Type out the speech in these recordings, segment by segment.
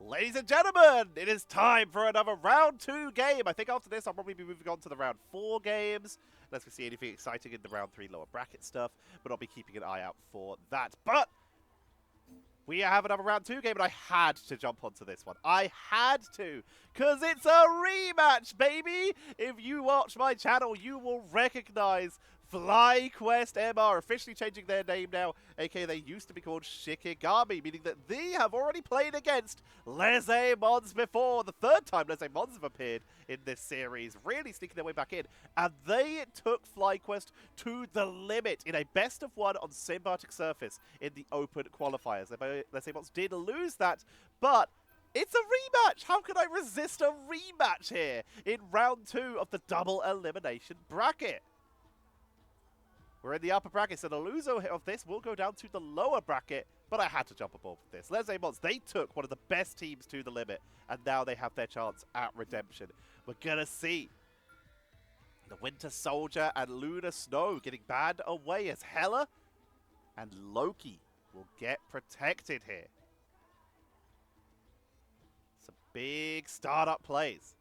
Ladies and gentlemen, it is time for another round 2 game. I think after this, I'll probably be moving on to the round 4 games. Unless we see anything exciting in the round 3 lower bracket stuff. But I'll be keeping an eye out for that. But we have another round 2 game, and I had to jump onto this one. I had to, because it's a rematch, baby! If you watch my channel, you will recognize FlyQuest MR, officially changing their name now, aka they used to be called Shikigami, meaning that they have already played against Les Aimants before. The third time Les Aimants have appeared in this series, really sneaking their way back in. And they took FlyQuest to the limit in a best of 1 on Symbiotic Surface in the open qualifiers. Les Aimants did lose that, but it's a rematch! How can I resist a rematch here in round 2 of the double elimination bracket? We're in the upper bracket, so the loser of this will go down to the lower bracket, but I had to jump aboard with this. Les Aimants, they took one of the best teams to the limit, and now they have their chance at redemption. We're going to see the Winter Soldier and Lunar Snow getting banned away as Hela and Loki will get protected here. Some big startup plays.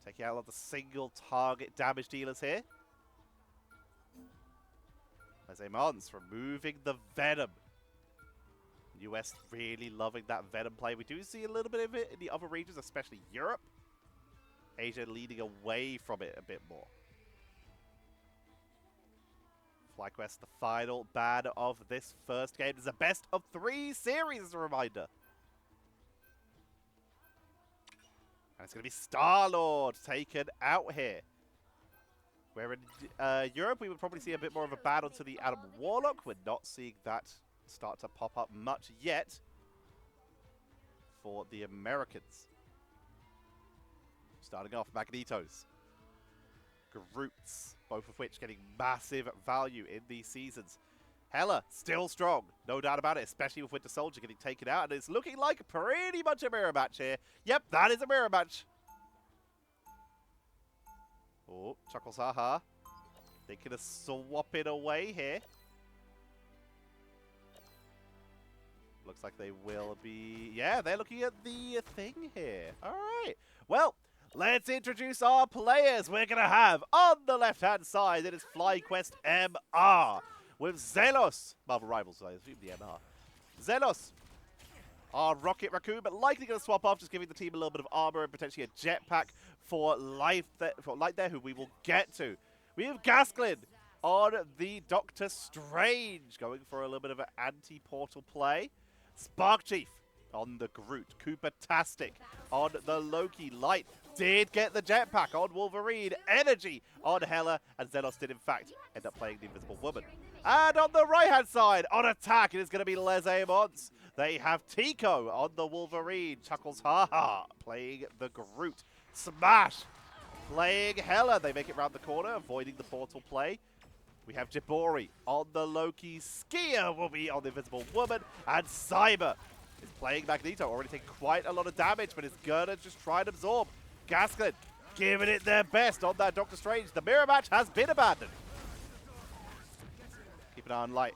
Taking out a lot of the single target damage dealers here. Les Aimants removing the Venom. US really loving that Venom play. We do see a little bit of it in the other regions, especially Europe. Asia leading away from it a bit more. FlyQuest, the final ban of this first game. It's a best of 3 series, as a reminder. And it's going to be Star-Lord taken out here. Where in Europe, we would probably see a bit more of a ban onto the Adam Warlock. We're not seeing that start to pop up much yet for the Americans. Starting off, Magnetos, Groots, both of which getting massive value in these seasons. Hela, still strong, no doubt about it, especially with Winter Soldier getting taken out. And it's looking like pretty much a mirror match here. Yep, that is a mirror match. Oh, Chuckles, haha. Thinking of swapping away here. Looks like they will be... Yeah, they're looking at the thing here. All right. Well, let's introduce our players. We're going to have, on the left-hand side, it is FlyQuest MR. With Zelos. Marvel Rivals, I assume the MR. Zelos. Our Rocket Raccoon, but likely going to swap off, just giving the team a little bit of armor and potentially a jetpack for Light there, who we will get to. We have Gasklin on the Doctor Strange, going for a little bit of an anti-portal play. Spark Chief on the Groot. Cooper-tastic on the Loki. Light did get the jetpack on Wolverine. Energy on Hela, and Zelos did in fact end up playing the Invisible Woman. And on the right-hand side, on attack, it is going to be Les Aimants. They have Tico on the Wolverine. Chuckles haha playing the Groot. Smash playing Hela. They make it round the corner, avoiding the portal play. We have Jibori on the Loki. Skier will be on the Invisible Woman. And Cyber is playing Magneto. Already taking quite a lot of damage, but is gonna just try and absorb. Gasklin giving it their best on that Doctor Strange. The mirror match has been abandoned. Keep an eye on Light.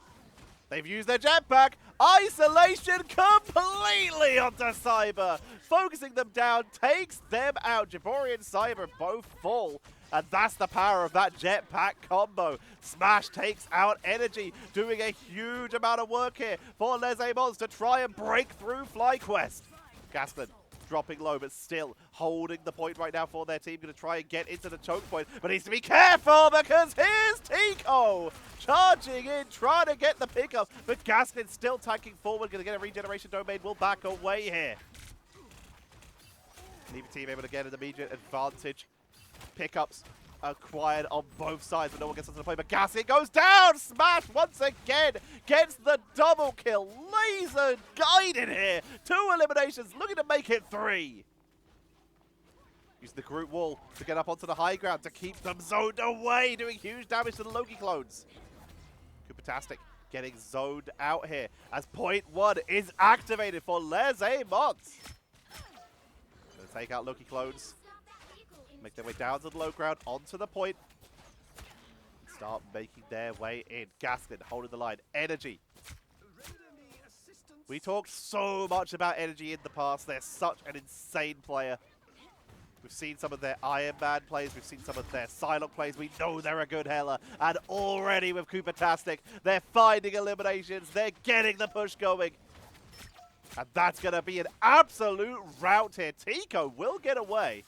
They've used their jetpack. Isolation completely onto Cyber. Focusing them down, takes them out. Jibori and Cyber both fall. And that's the power of that jetpack combo. Smash takes out Energy, doing a huge amount of work here for Les Aimants to try and break through FlyQuest. Gasklin dropping low, but still holding the point right now for their team. Going to try and get into the choke point, but needs to be careful because here's Tico charging in, trying to get the pickup, but Gaskin still tanking forward. Going to get a regeneration domain. Will back away here. Neither team able to get an immediate advantage. Pickups acquired on both sides, but no one gets onto the play. But Gaskin goes down. Smash once again gets the double kill. Laser guided here. 2 eliminations, looking to make it 3. Using the Groot wall to get up onto the high ground to keep them zoned away, doing huge damage to the Loki clones. Cooper-tastic getting zoned out here as point 1 is activated for Les Aimants. Gonna take out Loki clones. Make their way down to the low ground, onto the point. Start making their way in. Gaskin holding the line. Energy We talked so much about Energy in the past. They're such an insane player. We've seen some of their Iron Man plays. We've seen some of their Psylocke plays. We know they're a good healer. And already with Cooper-tastic, they're finding eliminations. They're getting the push going. And that's going to be an absolute rout here. Tico will get away.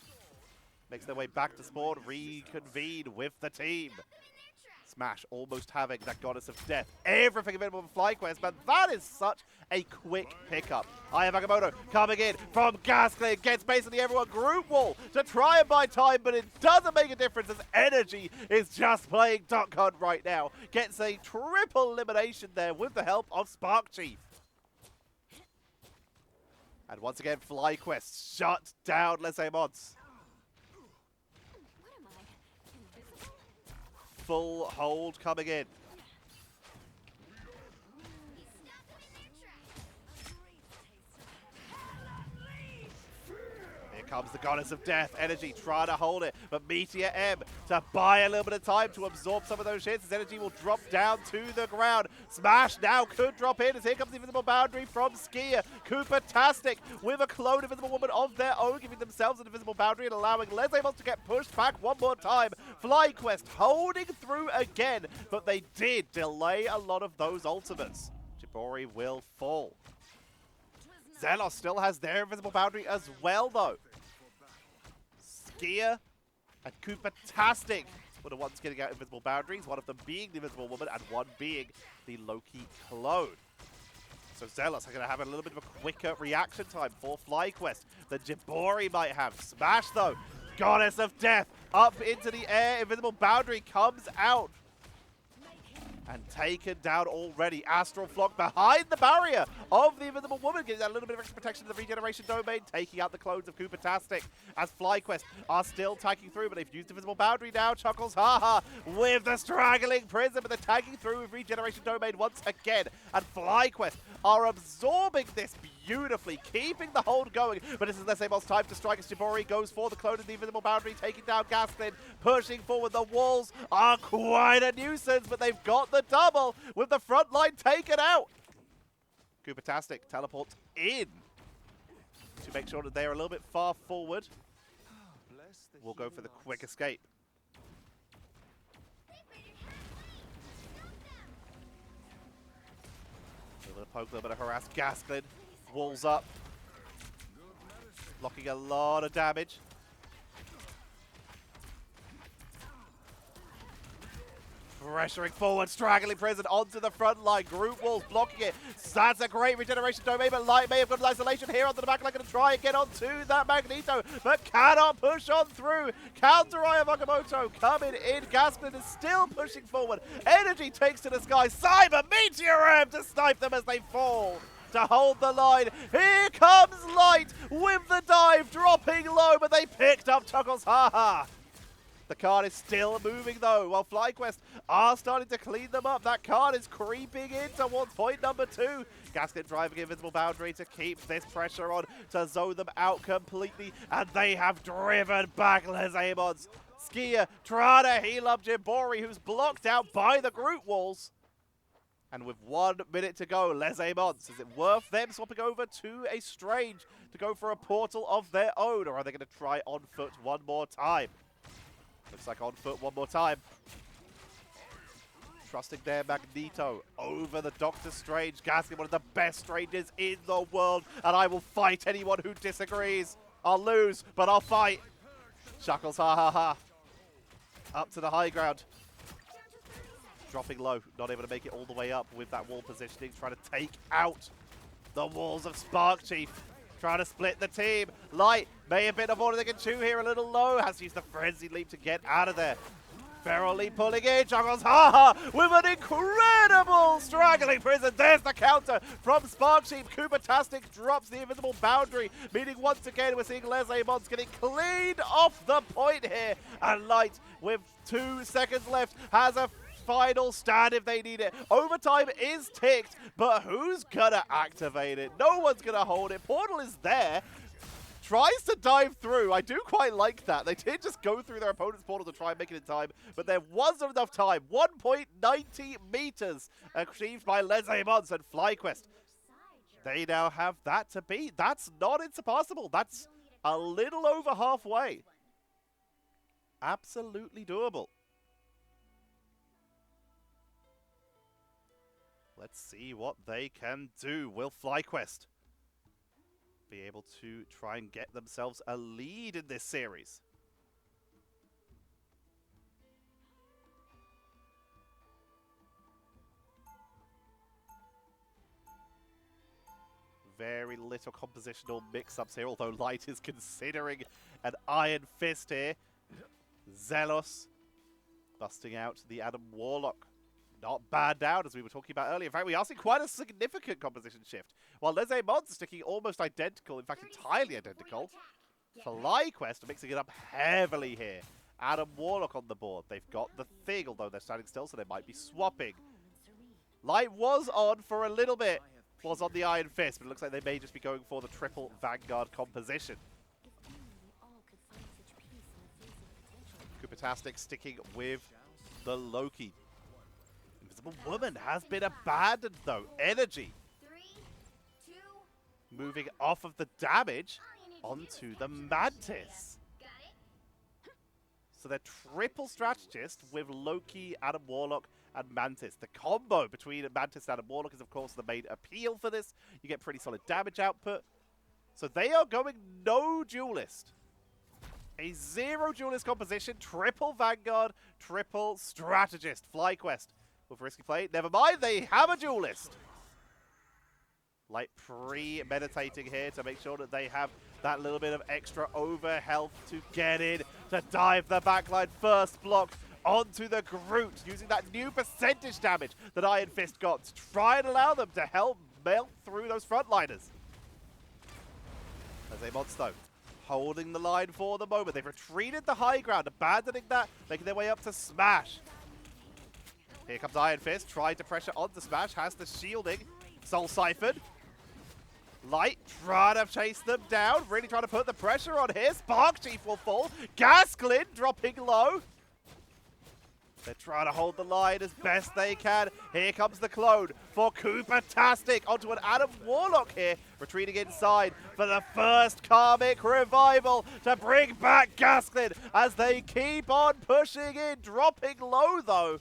Makes their way back to spawn, reconvene with the team. Smash almost having that Goddess of Death. Everything available for FlyQuest, but that is such a quick pickup. Aya Agamotto coming in from Gasclade, gets basically everyone group wall to try and buy time, but it doesn't make a difference as Energy is just playing Duck Hunt right now. Gets a triple elimination there with the help of Spark Chief. And once again, FlyQuest shut down Les Aimants. Full hold coming in. Here comes the Goddess of Death. Energy trying to hold it, but Meteor M to buy a little bit of time to absorb some of those hits. As Energy will drop down to the ground. Smash now could drop in as here comes the Invisible Boundary from Skier. Cooper-tastic with a clone Invisible Woman of their own, giving themselves an Invisible Boundary and allowing Les Aimants to get pushed back one more time. FlyQuest holding through again, but they did delay a lot of those ultimates. Jibori will fall. Zelos still has their Invisible Boundary as well, though. Skier and Cooper-tastic were the ones getting out Invisible Boundaries, one of them being the Invisible Woman and one being the Loki clone. So Zealous are going to have a little bit of a quicker reaction time for FlyQuest than Jibori might have. Smash, though. Goddess of Death up into the air. Invisible Boundary comes out. And taken down already. Astral Flock behind the barrier of the Invisible Woman, getting that little bit of extra protection to the regeneration domain, taking out the clones of Cooper-tastic as FlyQuest are still tagging through, but they've used Invisible Boundary now. Chuckles haha with the straggling prison, but they're tagging through with regeneration domain once again. And FlyQuest are absorbing this beautifully, keeping the hold going. But this is Les Aimants' time to strike as Jibori goes for the clone of the Invisible Boundary, taking down Gaslin, pushing forward. The walls are quite a nuisance, but they've got the double with the front line taken out. Cooper-tastic teleports in to make sure that they are a little bit far forward. We'll go for the quick escape. A little bit of poke, a little bit of harass. Gasklin, walls up, blocking a lot of damage. Pressuring forward, straggling prison onto the front line. Group walls blocking it. That's a great regeneration domain, but Light may have got an isolation here onto the back line. Going to try and get onto that Magneto, but cannot push on through. Counter Eye of Agamotto coming in. Gasplin is still pushing forward. Energy takes to the sky. Cyber Meteor to snipe them as they fall. To hold the line. Here comes Light with the dive, dropping low, but they picked up Chuckles haha. The card is still moving, though, while FlyQuest are starting to clean them up. That card is creeping in towards point number 2. Gasket driving Invisible Boundary to keep this pressure on, to zone them out completely, and they have driven back Les Aimants. Skier trying to heal up Jibori, who's blocked out by the group walls. And with 1 minute to go, Les Aimants, is it worth them swapping over to a Strange to go for a portal of their own, or are they going to try on foot one more time? Looks like on foot one more time. Trusting their Magneto over the Doctor Strange. Gaskin, one of the best Strangers in the world. And I will fight anyone who disagrees. I'll lose, but I'll fight. Chuckles, ha ha ha. Up to the high ground. Dropping low. Not able to make it all the way up with that wall positioning. Trying to take out the walls of Spark Chief. Trying to split the team. Light may have been avoided. They can chew here a little low. Has to use the Frenzy Leap to get out of there. Feral Leap pulling in. Chuckles, haha, with an incredible straggling prison. There's the counter from Spark Chief. Cooper-tastic drops the Invisible Boundary, meaning once again we're seeing Les Aimants getting cleaned off the point here. And Light, with 2 seconds left, has a final stand if they need it. Overtime is ticked, but who's gonna activate it? No one's gonna hold it. Portal is there. Tries to dive through. I do quite like that. They did just go through their opponent's portal to try and make it in time, but there wasn't enough time. 1.90 meters achieved by Les Aimants and FlyQuest. They now have that to beat. That's not insurpassable. That's a little over halfway. Absolutely doable. Let's see what they can do. Will FlyQuest be able to try and get themselves a lead in this series? Very little compositional mix-ups here, although Light is considering an Iron Fist here. Zelos busting out the Adam Warlock. Not bad down, as we were talking about earlier. In fact, we are seeing quite a significant composition shift. While Les Aimants sticking almost identical, in fact entirely identical, FlyQuest are mixing it up heavily here. Adam Warlock on the board. They've got the Thing, although they're standing still, so they might be swapping. Light was on for a little bit. Was on the Iron Fist, but it looks like they may just be going for the triple Vanguard composition. Coopertastic sticking with the Loki. Invisible Woman has been abandoned though. Energy. Moving off of the damage onto the Mantis. So they're triple strategist with Loki, Adam Warlock, and Mantis. The combo between Mantis and Adam Warlock is, of course, the main appeal for this. You get pretty solid damage output. So they are going no duelist. A zero duelist composition, triple Vanguard, triple strategist. FlyQuest with risky play. Never mind, they have a duelist. Like pre-meditating here to make sure that they have that little bit of extra over health to get in, to dive the backline first block onto the Groot, using that new percentage damage that Iron Fist got to try and allow them to help melt through those frontliners. As Aimants, though, holding the line for the moment. They've retreated the high ground, abandoning that, making their way up to Smash. Here comes Iron Fist, trying to pressure onto Smash, has the shielding. Soul Siphon. Light trying to chase them down, really trying to put the pressure on here. Spark Chief will fall. Gasklin dropping low. They're trying to hold the line as best they can. Here comes the clone for Coopertastic onto an Adam Warlock here. Retreating inside for the first Karmic Revival to bring back Gasklin as they keep on pushing in. Dropping low though.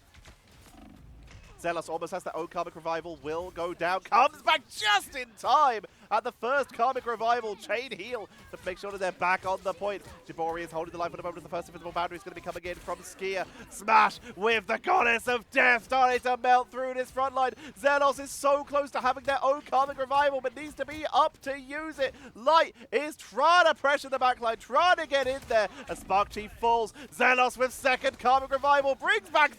Zelos almost has their own Karmic Revival, will go down, comes back just in time at the first Karmic Revival chain heal to make sure that they're back on the point. Jabori is holding the line for the moment as the first invisible boundary is going to be coming in from Skier. Smash with the Goddess of Death starting to melt through this front line. Zelos is so close to having their own Karmic Revival, but needs to be up to use it. Light is trying to pressure the backline, trying to get in there as Spark Chief falls. Zelos with second Karmic Revival brings back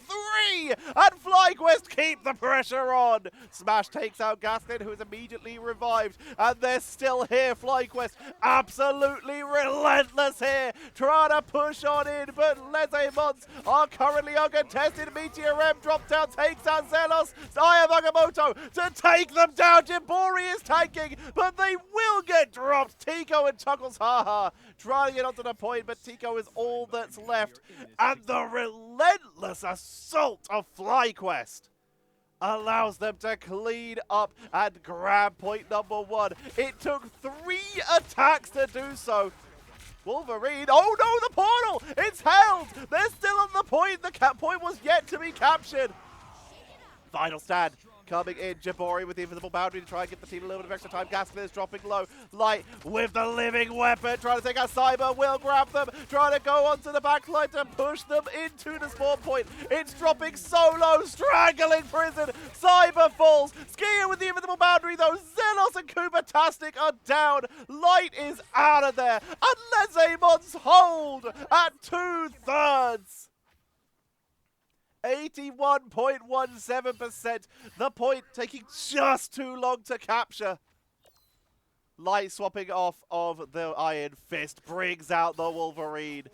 3, and FlyQuest keep the pressure on. Smash takes out Gaskin, who is immediately revived, and they're still here. FlyQuest absolutely relentless here, trying to push on in, but Les Aimants are currently uncontested. Meteor M drop down, takes out Zelos. Aya Magamoto to take them down. Jibori is tanking, but they will get dropped. Tico and Chuckles haha trying to get onto the point, but Tico is all that's left. And the relentless assault of FlyQuest allows them to clean up and grab point number 1. It took 3 attacks to do so. Wolverine, oh no, the portal! It's held! They're still on the point. The point was yet to be captured. Final stand coming in. Jabori with the invisible boundary to try and give the team a little bit of extra time. Gaskin is dropping low. Light with the living weapon, trying to take out Cyber, will grab them, trying to go onto the backline to push them into the spawn point. It's dropping so low, strangling Prison. Cyber falls. Skier with the invisible boundary though. Zelos and Coopertastic are down. Light is out of there. And Les Aimants hold at 2/3. 81.17%. The point taking just too long to capture. Light swapping off of the Iron Fist brings out the Wolverine.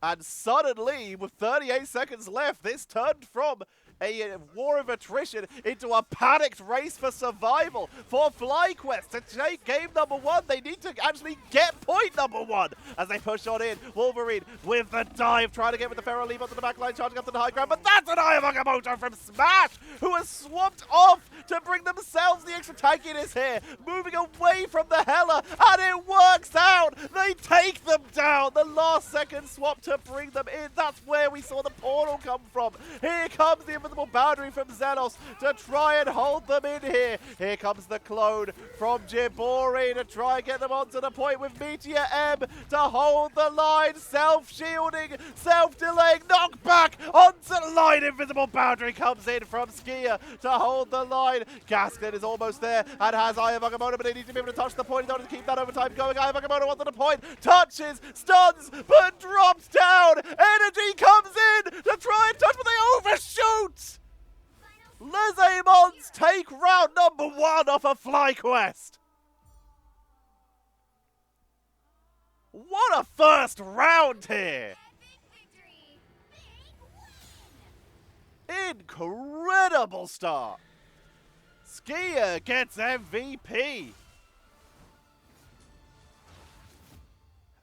And suddenly, with 38 seconds left, this turned from a war of attrition into a panicked race for survival for FlyQuest. To take game number 1, they need to actually get point number 1 as they push on in. Wolverine with the dive, trying to get with the Pharaoh leap onto the back line, charging up to the high ground, but that's an Eye of Agamotto from Smash, who has swapped off to bring themselves the extra tankiness here, moving away from the Hela, and it works out! They take them down! The last second swap to bring them in, that's where we saw the portal come from. Here comes the invisible boundary from Zelos to try and hold them in here. Here comes the clone from Jibori to try and get them onto the point with Meteor M to hold the line, self-shielding, self-delaying, knockback onto the line. Invisible boundary comes in from Skier to hold the line. Gaskin is almost there and has Eye of Agamotto, but they need to be able to touch the point in order to keep that overtime going. Eye of Agamotto onto the point, touches, stuns, but drops down. Energy comes in to try and touch, but they overshoot. Les Aimants take round number 1 off of FlyQuest. What a first round here! Incredible start! Skier gets MVP!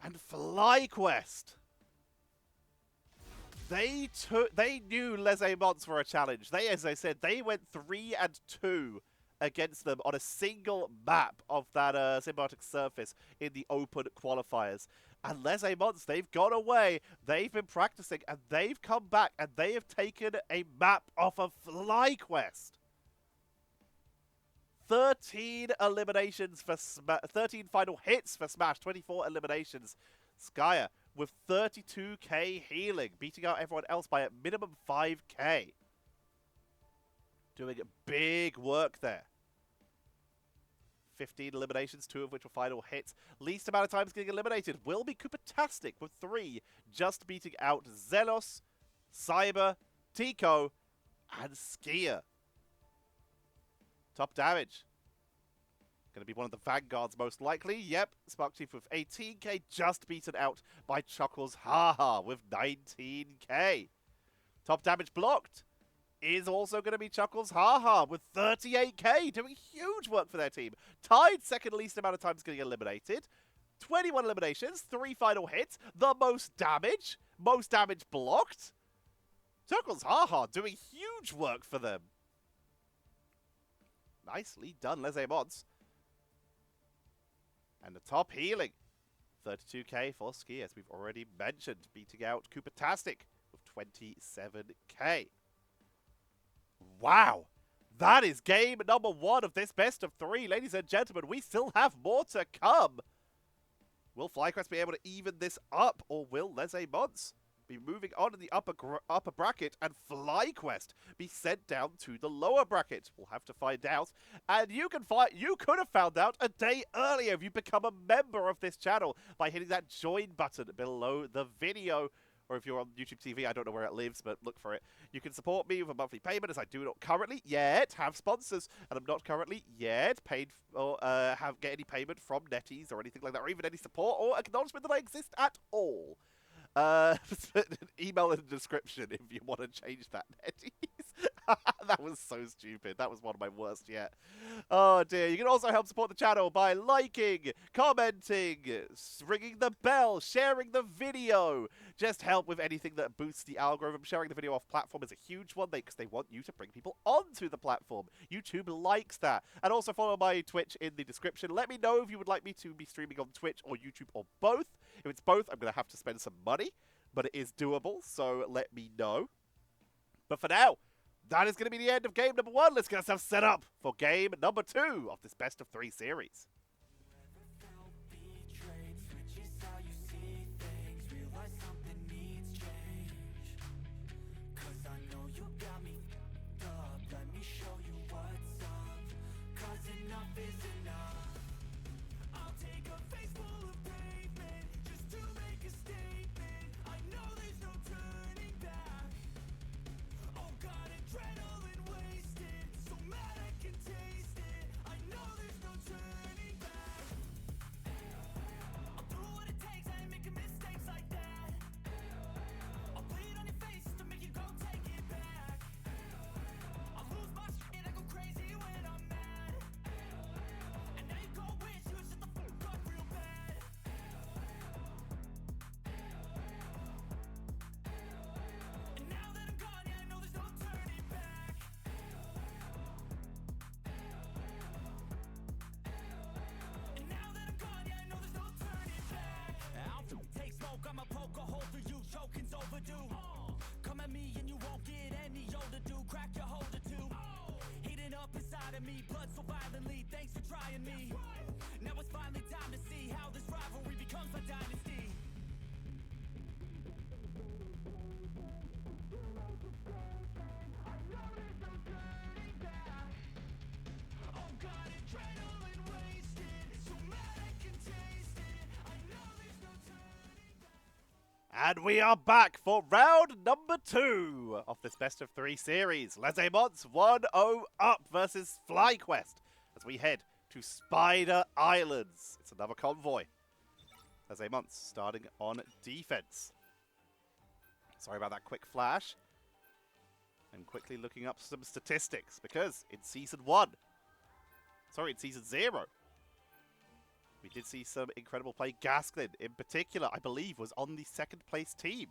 And FlyQuest, they knew Les Aimants were a challenge. They, as I said, they went 3-2 against them on a single map of that symbiotic surface in the open qualifiers. And Les Aimants, they've gone away, they've been practicing, and they've come back, and they have taken a map off of FlyQuest. 13 eliminations for 13 final hits for Smash, 24 eliminations. Skyer with 32k healing, beating out everyone else by a minimum 5k. Doing big work there. 15 eliminations, 2 of which were final hits. Least amount of times getting eliminated will be Koopatastic with 3, just beating out Zelos, Cyber, Tico, and Skier. Top damage. Going to be one of the vanguards most likely. Yep, Spark Chief with 18k, just beaten out by Chuckles Haha with 19k. Top damage blocked is also going to be Chuckles Haha with 38k, doing huge work for their team. Tied second least amount of times getting eliminated. 21 eliminations, 3 final hits, the most damage blocked. Chuckles Haha doing huge work for them. Nicely done, Les Aimants. And the top healing, 32k for Ski, as we've already mentioned, beating out Koopatastic with 27k. Wow, that is game number 1 of this best of 3. Ladies and gentlemen, we still have more to come. Will FlyQuest be able to even this up, or will Les Aimants be moving on in the upper bracket and FlyQuest be sent down to the lower bracket? We'll have to find out. And you could have found out a day earlier if you become a member of this channel by hitting that join button below the video. Or if you're on YouTube TV, I don't know where it lives, but look for it. You can support me with a monthly payment, as I do not currently yet have sponsors, and I'm not currently yet paid or get any payment from Netties or anything like that, or even any support or acknowledgement that I exist at all. Email in the description if you want to change that, Netties. That was so stupid. That was one of my worst yet. Oh dear. You can also help support the channel by liking, commenting, ringing the bell, sharing the video. Just help with anything that boosts the algorithm. Sharing the video off platform is a huge one because they want you to bring people onto the platform. YouTube likes that. And also follow my Twitch in the description. Let me know if you would like me to be streaming on Twitch or YouTube or both. If it's both, I'm going to have to spend some money, but it is doable, so let me know. But for now, that is going to be the end of game number 1. Let's get ourselves set up for game number 2 of this best of 3 series. do. Come at me and you won't get any older, dude. Crack your holder too. Heating up inside of me, blood so violently. Thanks for trying me. Now it's finally time to see how this rivalry becomes a dynasty. And we are back for round number 2 of this best of 3 series. Les Aimants 1-0 up versus FlyQuest as we head to Spider Islands. It's another convoy. Les Aimants starting on defense. Sorry about that quick flash. And quickly looking up some statistics because in season 0, we did see some incredible play. Gasklin, in particular, I believe, was on the second place team.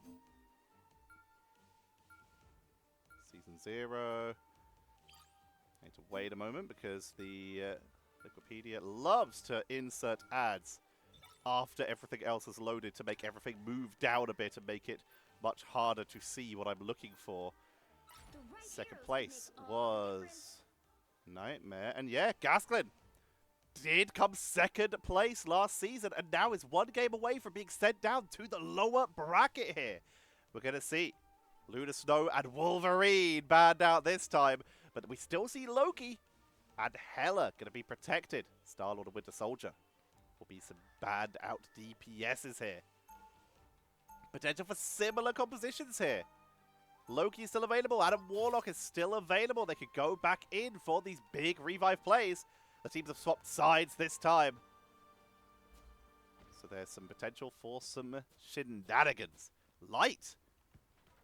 Season 0. I need to wait a moment because the Wikipedia loves to insert ads after everything else is loaded to make everything move down a bit and make it much harder to see what I'm looking for. Second place was Nightmare. And yeah, Gasklin did come second place last season and now is one game away from being sent down to the lower bracket here. We're going to see Luna Snow and Wolverine banned out this time, but we still see Loki and Hela going to be protected. Star-Lord and Winter Soldier will be some banned out DPSs here. Potential for similar compositions here. Loki is still available. Adam Warlock is still available. They could go back in for these big revive plays. The teams have swapped sides this time. So there's some potential for some shenanigans. Light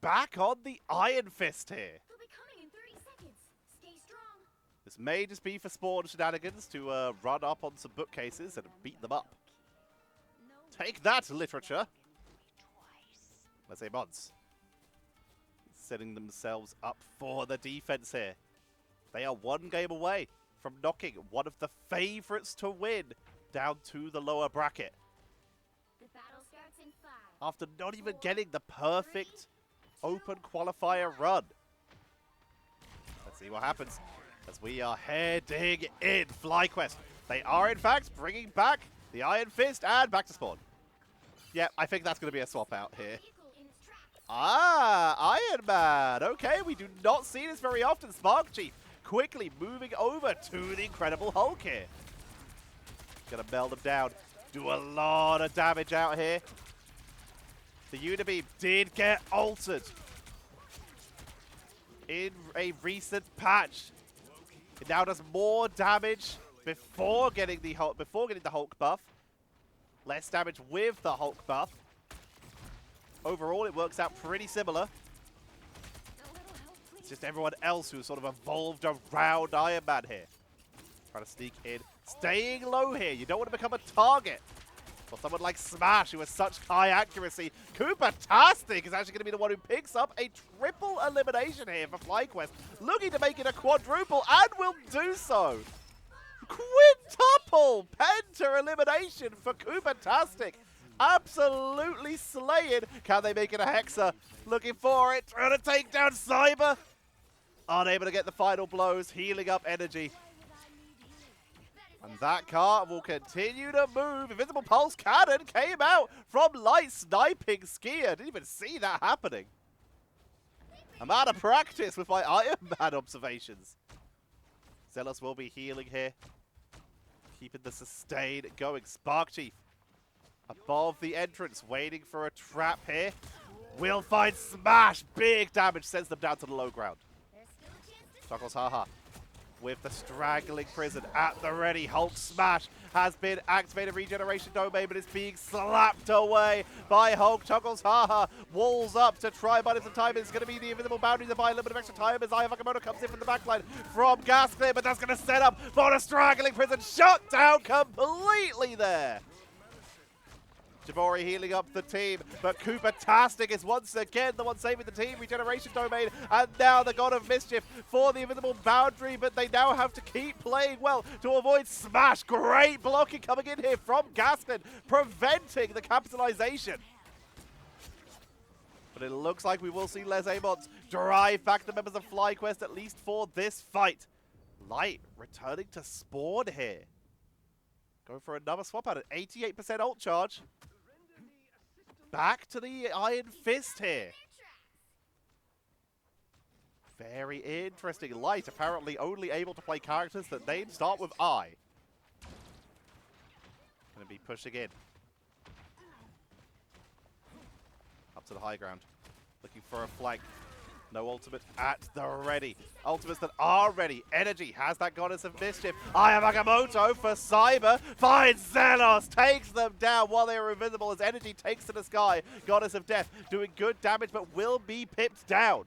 back on the Iron Fist here. They'll be coming in 30 seconds. Stay strong. This may just be for spawn shenanigans to run up on some bookcases and beat them up. Take that, literature. Let's say mods. Setting themselves up for the defense here. They are one game away from knocking one of the favorites to win down to the lower bracket. The battle starts in 5. After not even getting the perfect open qualifier run. Let's see what happens as we are heading in. FlyQuest. They are in fact bringing back the Iron Fist and back to spawn. Yeah, I think that's going to be a swap out here. Ah, Iron Man. Okay, we do not see this very often. Spark Chief quickly moving over to the Incredible Hulk here. Gonna meld him down. Do a lot of damage out here. The Unibeam did get altered in a recent patch. It now does more damage before getting the Hulk buff. Less damage with the Hulk buff. Overall, it works out pretty similar. It's just everyone else who's sort of evolved around Iron Man here. Trying to sneak in. Staying low here. You don't want to become a target for someone like Smash, who has such high accuracy. Koopa-tastic is actually going to be the one who picks up a triple elimination here for FlyQuest. Looking to make it a quadruple, and will do so. Quintuple Penta elimination for Koopa-tastic. Absolutely slaying. Can they make it a Hexa? Looking for it. Trying to take down Cyber. Unable to get the final blows. Healing up energy. And that car will continue to move. Invisible Pulse Cannon came out from Light, sniping Skier. Didn't even see that happening. I'm out of practice with my Iron Man observations. Zealous will be healing here. Keeping the sustain going. Spark Chief above the entrance, waiting for a trap here. Will find Smash. Big damage, sends them down to the low ground. Chuckles haha. With the straggling prison at the ready. Hulk Smash has been activated. Regeneration domain, but it's being slapped away by Hulk. Chuckles haha. Walls up to try, but it's the time. It's going to be the invisible boundary to buy a little bit of extra time as Ayavakamoto comes in from the backline from Gasclear, but that's going to set up for a straggling prison. Shut down completely there. Jabori healing up the team, but Koopa-tastic is once again the one saving the team. Regeneration domain, and now the God of Mischief for the invisible boundary, but they now have to keep playing well to avoid Smash. Great blocking coming in here from Gaston, preventing the capitalization. But it looks like we will see Les Aimants drive back the members of FlyQuest at least for this fight. Light returning to spawn here. Going for another swap out at 88% ult charge. Back to the Iron Fist here. Very interesting. Light apparently only able to play characters that name start with I. Going to be pushing in. Up to the high ground. Looking for a flank. No ultimate at the ready. Ultimates that are ready. Energy has that Goddess of Mischief. Aya Magamoto for Cyber. Finds Zelos. Takes them down while they are invisible as Energy takes to the sky. Goddess of Death doing good damage but will be pipped down.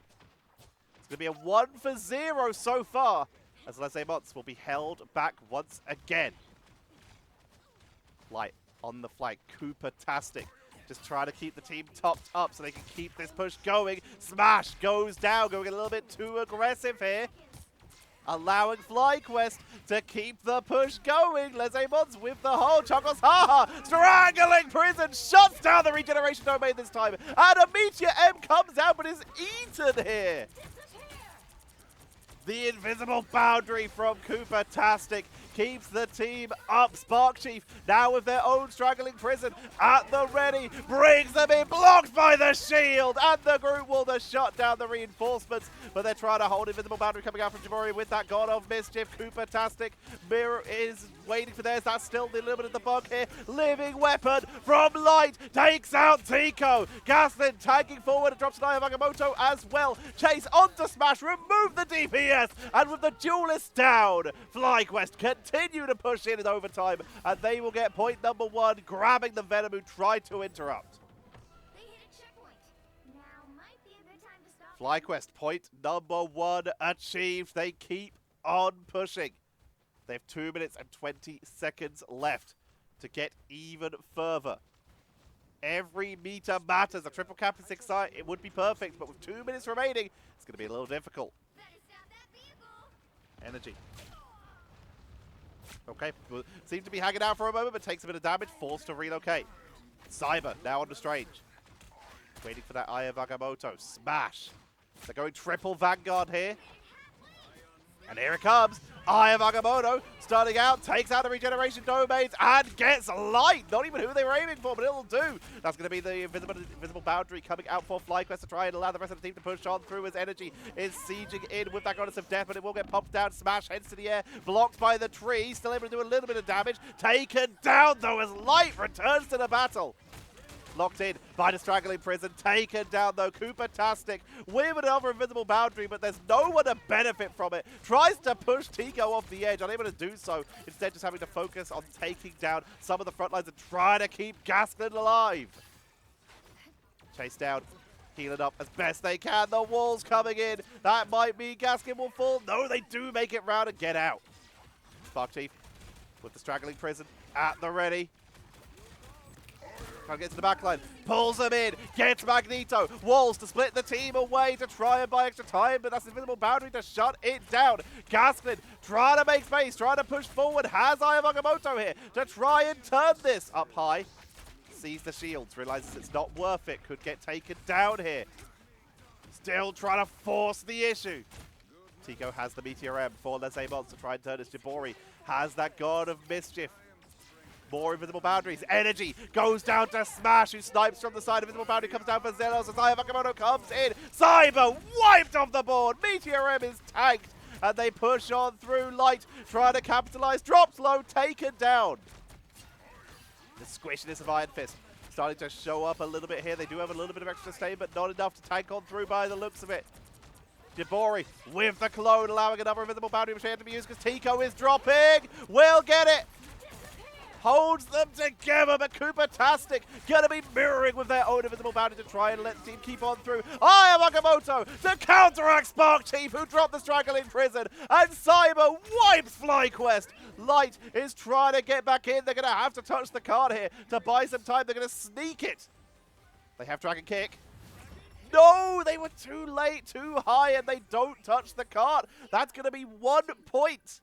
It's going to be a 1-for-0 so far as Les Aimants will be held back once again. Light on the flank. Cooper-tastic. Just trying to keep the team topped up so they can keep this push going. Smash goes down, going a little bit too aggressive here. Allowing FlyQuest to keep the push going. Les Aimants with the hold. Chocos Haha strangling Prison. Shuts down the regeneration domain this time. And a Meteor M comes out but is eaten here. The invisible boundary from Cooper-tastic keeps the team up. Spark Chief now with their own straggling Prison at the ready. Brings them in, blocked by the shield. And the group will shut down the reinforcements. But they're trying to hold invisible boundary coming out from Jabori with that God of Mischief. Cooper-tastic Mirror is waiting for theirs. That's still the little bit of the bug here. Living Weapon from Light takes out Tico. Gaslin tagging forward and drops an Aya Magamoto as well. Chase onto Smash, remove the DPS. And with the duelist down, FlyQuest continue to push in overtime. And they will get point number 1, grabbing the Venom who tried to interrupt. They hit a checkpoint. Now might be a good time to stop. FlyQuest, point number 1 achieved. They keep on pushing. They have 2 minutes and 20 seconds left to get even further. Every meter matters. A triple cap is exciting. It would be perfect, but with 2 minutes remaining, it's going to be a little difficult. Energy. Okay, well, seems to be hanging out for a moment, but takes a bit of damage, forced to relocate. Cyber, now on the Strange. Waiting for that Aya Magamoto. Smash. They're going triple Vanguard here. And here it comes. Aya Magamoto starting out, takes out the regeneration domains and gets Light. Not even who they were aiming for, but it'll do. That's going to be the invisible boundary coming out for FlyQuest to try and allow the rest of the team to push on through as Energy is sieging in with that Goddess of Death, but it will get popped down. Smash heads to the air, blocked by the tree. Still able to do a little bit of damage. Taken down, though, as Light returns to the battle. Locked in by the straggling Prison. Taken down, though. Cooper-tastic with another invisible boundary, but there's no one to benefit from it. Tries to push Tico off the edge, unable to do so. Instead, just having to focus on taking down some of the front lines and trying to keep Gaslin alive. Chase down. Heal it up as best they can. The wall's coming in. That might mean Gaskin will fall. No, they do make it round and get out. Spark Chief with the straggling Prison at the ready. Trying to get to the back line. Pulls them in. Gets Magneto. Walls to split the team away to try and buy extra time, but that's the invisible boundary to shut it down. Gaskin trying to make space, trying to push forward. Has Aya Magamoto here to try and turn this up high. Sees the shields, realizes it's not worth it. Could get taken down here. Still trying to force the issue. Tico has the Meteor M for Les Aimants to try and turn this. Jabori has that God of Mischief. More invisible boundaries. Energy goes down to Smash, who snipes from the side. Invisible boundary comes down for Zelos as Aya Magamoto comes in. Cyber wiped off the board. Meteor M is tanked. And they push on through. Light trying to capitalize. Drops low, taken down. The squishiness of Iron Fist starting to show up a little bit here. They do have a little bit of extra stay, but not enough to tank on through by the looks of it. Jabori with the clone, allowing another invisible boundary machine to be used because Tico is dropping. We'll get it. Holds them together, but Cooper-tastic gonna be mirroring with their own invisible boundary to try and let the team keep on through. Aya Magamoto to counteract Spark Chief, who dropped the struggle in Prison, and Cyber wipes FlyQuest. Light is trying to get back in. They're gonna have to touch the card here to buy some time. They're gonna sneak it. They have Dragon Kick. No, they were too late, too high, and they don't touch the card. That's gonna be 1 point.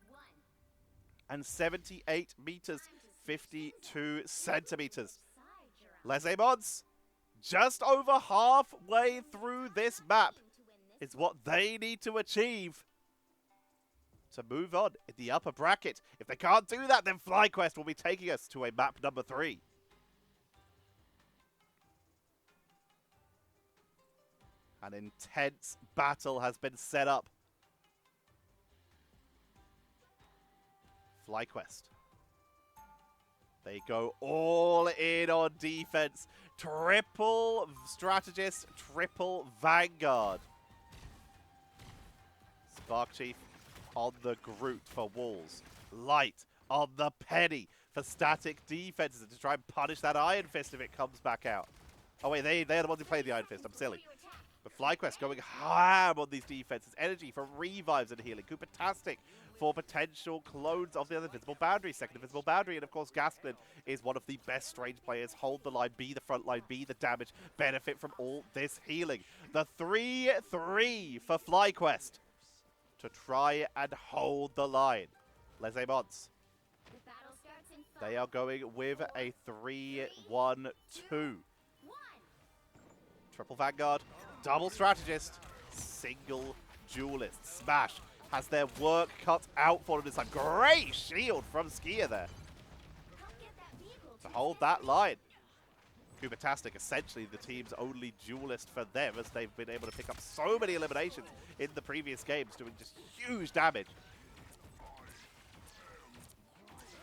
And 78 meters. 52 centimeters. Les Aimants just over halfway through this map is what they need to achieve to move on in the upper bracket. If they can't do that, then FlyQuest will be taking us to a map number 3. An intense battle has been set up. FlyQuest. They go all in on defense. Triple strategist, triple vanguard. Spark Chief on the Groot for walls. Light on the Penny for static defenses to try and punish that Iron Fist if it comes back out. Oh wait, they're the ones who play the Iron Fist. I'm silly. But FlyQuest going ham on these defenses. Energy for revives and healing. Coopertastic for potential clones of the other Invisible Boundary. Second Invisible Boundary. And of course, Gasklin is one of the best Strange players. Hold the line, be the front line, be the damage. Benefit from all this healing. The 3-3 for FlyQuest to try and hold the line. Les Aimants. They are going with a 3-1-2. Triple Vanguard, double Strategist, single Duelist. Smash has their work cut out for them. It's a great shield from Skier there to hold that line. Coopertastic, essentially the team's only Duelist for them, as they've been able to pick up so many eliminations in the previous games, doing just huge damage.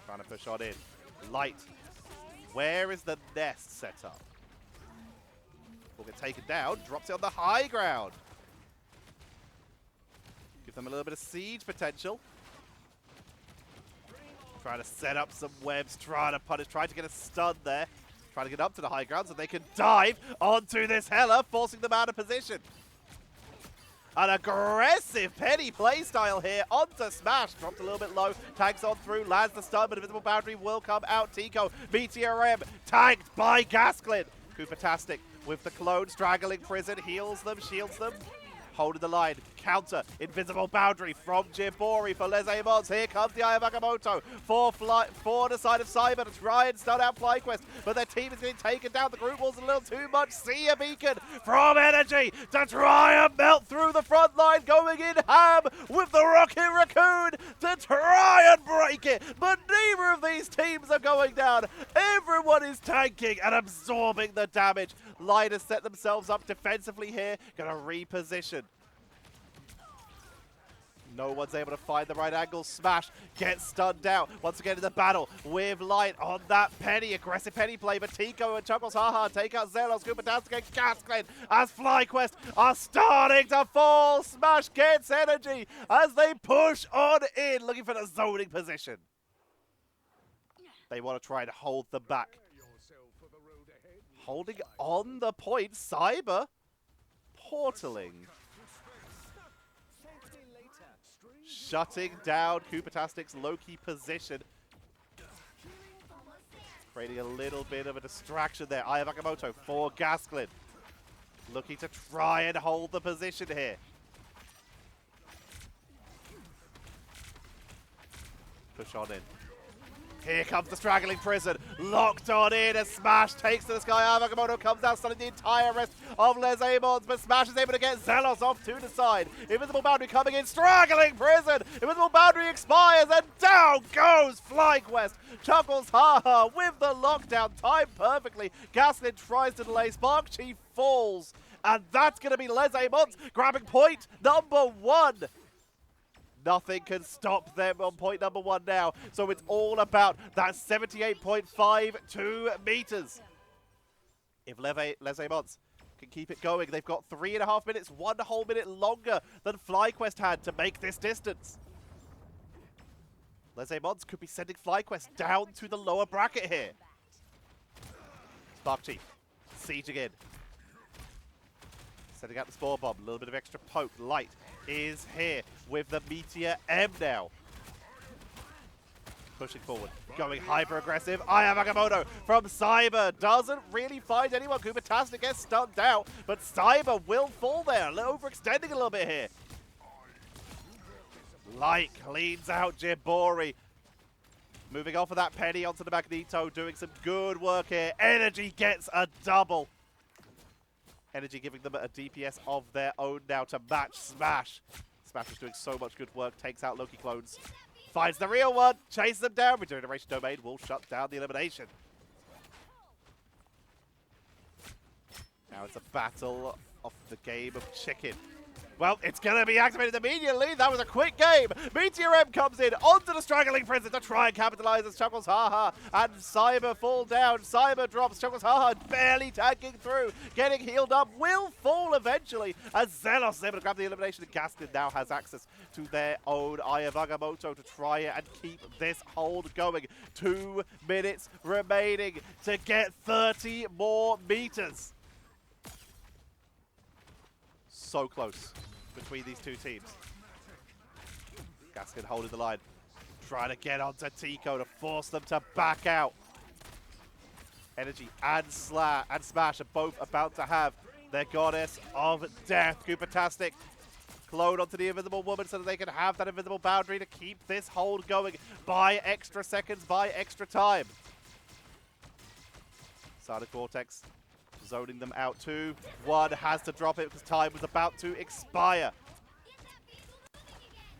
Trying to push on in. Light. Where is the nest set up? Will get taken down, drops it on the high ground. Give them a little bit of siege potential. Trying to set up some webs, trying to punish, trying to get a stun there. Trying to get up to the high ground so they can dive onto this Hela, forcing them out of position. An aggressive Penny playstyle here onto Smash. Dropped a little bit low, tags on through, lands the stun, but Invisible Boundary will come out. Tico, Meteor M, tagged by Gasklin. Coopertastic with the clone, straggling Prison, heals them, shields them. Holding the line, counter, Invisible Boundary from Jibori for Les Aimants. Here comes the Eye of Agamotto for the side of Cyber to try and stun out FlyQuest, but their team is getting taken down. The group was a little too much. See a beacon from Energy to try and melt through the front line, going in ham with the Rocket Raccoon to try and break it, but neither of these teams are going down. Everyone is tanking and absorbing the damage. Line has set themselves up defensively here, gonna reposition. No one's able to find the right angle. Smash gets stunned out. Once again in the battle with Light on that Penny. Aggressive Penny play, but Tico and Chuckles haha take out Zelos, Coopertastic and Gasklin as FlyQuest are starting to fall. Smash gets energy as they push on in, looking for the zoning position. They want to try and hold them back. Holding on the point, Cyber portaling. Shutting down Coopertastic's low-key position. Creating a little bit of a distraction there. Eye of Agamotto for Gasklin. Looking to try and hold the position here. Push on in. Here comes the straggling Prison, locked on in as Smash takes to the sky. Agamotto comes out, stunning the entire rest of Les Aimants, but Smash is able to get Zelos off to the side. Invisible Boundary coming in, straggling Prison. Invisible Boundary expires, and down goes FlyQuest. Chuckles haha with the lockdown, timed perfectly. Gasklin tries to delay, Spark Chief falls, and that's going to be Les Aimants grabbing point number 1. Nothing can stop them on point number 1 now. So it's all about that 78.52 meters. If Les Aimants can keep it going, they've got 3.5 minutes, 1 whole minute longer than FlyQuest had to make this distance. Les Aimants could be sending FlyQuest down to the lower bracket here. Spark Chief, siege again. Setting out the Spore Bomb, a little bit of extra poke. Light is here with the Meteor M now. Pushing forward, going hyper-aggressive. Eye of Agamotto from Cyber. Doesn't really find anyone. Coopertastic gets stunned out, but Cyber will fall there. Overextending a little bit here. Light cleans out Jibori. Moving off of that Penny onto the Magneto, doing some good work here. Energy gets a double. Energy giving them a DPS of their own now to match Smash. Smash is doing so much good work, takes out Loki clones. Finds the real one, chases them down. Regeneration Domain will shut down the elimination. Now it's a battle of the game of chicken. Well, it's going to be activated immediately. That was a quick game. Meteor M comes in onto the straggling prison to try and capitalize as Chuckles Haha and Cyber fall down. Cyber drops. Chuckles Haha barely tagging through. Getting healed up. Will fall eventually as Zelos is able to grab the elimination. And Gaskin now has access to their own Eye of Agamotto to try and keep this hold going. 2 minutes remaining to get 30 more meters. So close between these two teams. Gaskin holding the line. Trying to get onto Tico to force them to back out. Energy and Smash are both about to have their goddess of death. Koopatastic clone onto the Invisible Woman so that they can have that invisible boundary to keep this hold going. Buy extra seconds, buy extra time. Sada Cortex zoning them out too. One has to drop it because time was about to expire.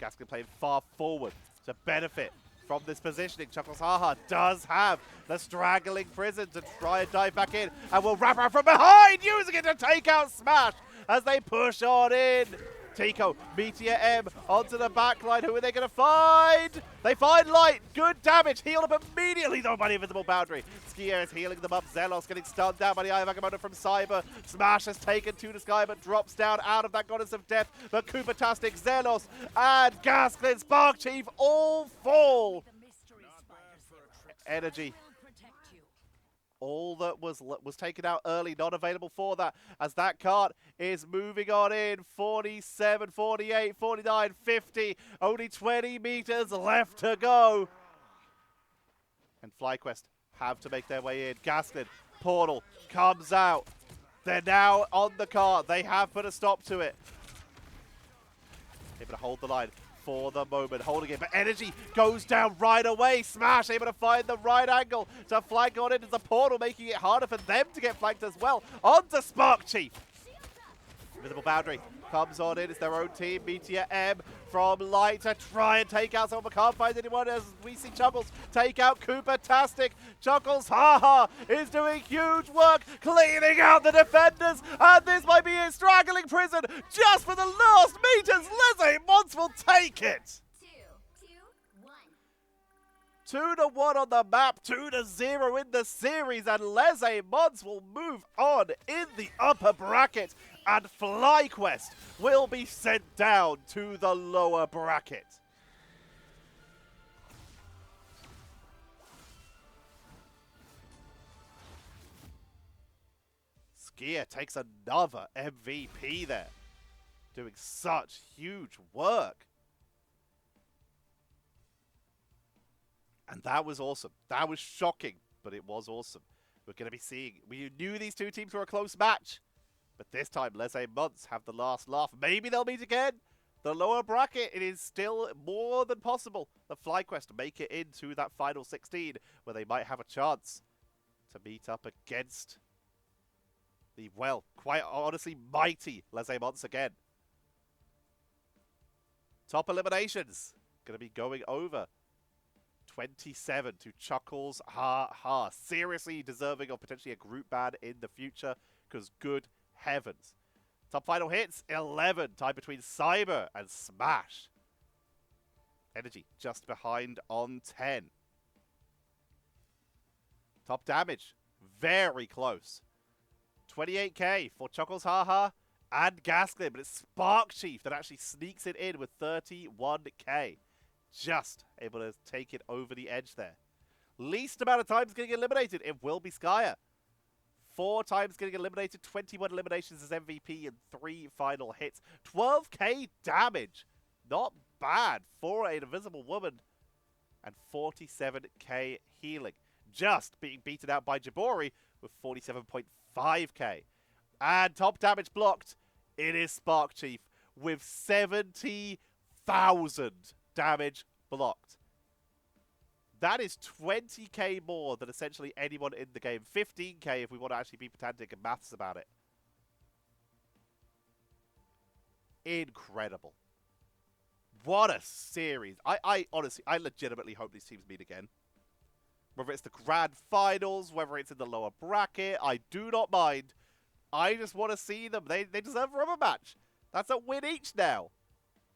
Gaskin playing far forward to benefit from this positioning. Chuckles Haha does have the straggling prison to try and dive back in and will wrap around from behind, using it to take out Smash as they push on in. Tico, Meteor M onto the backline. Who are they going to find? They find Light. Good damage. Healed up immediately, though, by the invisible boundary. Skier is healing them up. Zelos getting stunned down by the Eye of Agamotto from Cyber. Smash has taken to the sky, but drops down out of that Goddess of Death. But Koopatastic, Zelos, and Gasklin, Spark Chief all fall. Energy. All that was taken out early, not available for that, as that cart is moving on in. 47, 48, 49, 50. Only 20 meters left to go. And FlyQuest have to make their way in. Gaskin, Portal, comes out. They're now on the cart. They have put a stop to it. Able to hold the line for the moment, holding it, but Energy goes down right away. Smash able to find the right angle to flank on into the Portal, making it harder for them to get flanked as well. On to Spark Chief. Invisible boundary comes on in. It's their own team. Meteor M from Light to try and take out someone, but can't find anyone as we see Chuckles take out Koopatastic. Chuckles Haha is doing huge work cleaning out the defenders, and this might be a straggling prison just for the last meters. Les Aimants will take it. 2-1 on the map, 2-0 in the series, and Les Aimants will move on in the upper bracket, and FlyQuest will be sent down to the lower bracket. Skier takes another MVP there, doing such huge work. And that was awesome. That was shocking, but it was awesome. We're going to be seeing... We knew these two teams were a close match, but this time, Les Aimants have the last laugh. Maybe they'll meet again. The lower bracket, it is still more than possible that FlyQuest make it into that final 16, where they might have a chance to meet up against the, well, quite honestly, mighty Les Aimants again. Top eliminations. Going to be going over 27 to Chuckles Haha. Seriously deserving of potentially a group ban in the future, because good heavens. Top final hits, 11. Tied between Cyber and Smash. Energy just behind on 10. Top damage, very close. 28k for Chuckles Haha and Gaskin, but it's Spark Chief that actually sneaks it in with 31k. Just able to take it over the edge there. Least amount of times getting eliminated, it will be Skier. 4 times getting eliminated, 21 eliminations as MVP, and 3 final hits. 12k damage. Not bad for an Invisible Woman. And 47k healing. Just being beaten out by Jabori with 47.5k. And top damage blocked, it is Spark Chief with 70,000 damage blocked. That is 20k more than essentially anyone in the game. 15k if we want to actually be pedantic and maths about it. incredible. What a series. I honestly, I legitimately hope these teams meet again. Whether it's the grand finals, whether it's in the lower bracket, I do not mind. I just want to see them. They deserve a rubber match. That's a win each now.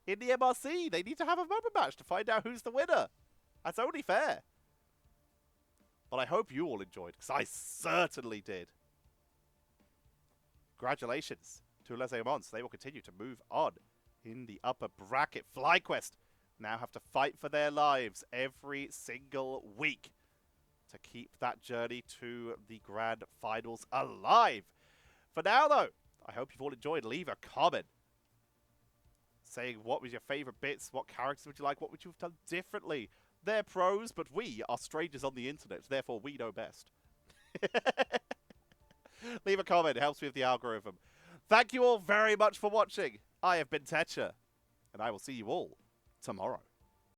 In the MRC, they need to have a rubber match to find out who's the winner. That's only fair. But I hope you all enjoyed, because I certainly did. Congratulations to Les Aimants. They will continue to move on in the upper bracket. FlyQuest now have to fight for their lives every single week to keep that journey to the grand finals alive. For now, though, I hope you've all enjoyed. Leave a comment saying what was your favorite bits, what characters would you like, what would you have done differently. They're pros, but we are strangers on the internet, therefore we know best. Leave a comment, it helps me with the algorithm. Thank you all very much for watching. I have been Tetcher, and I will see you all tomorrow.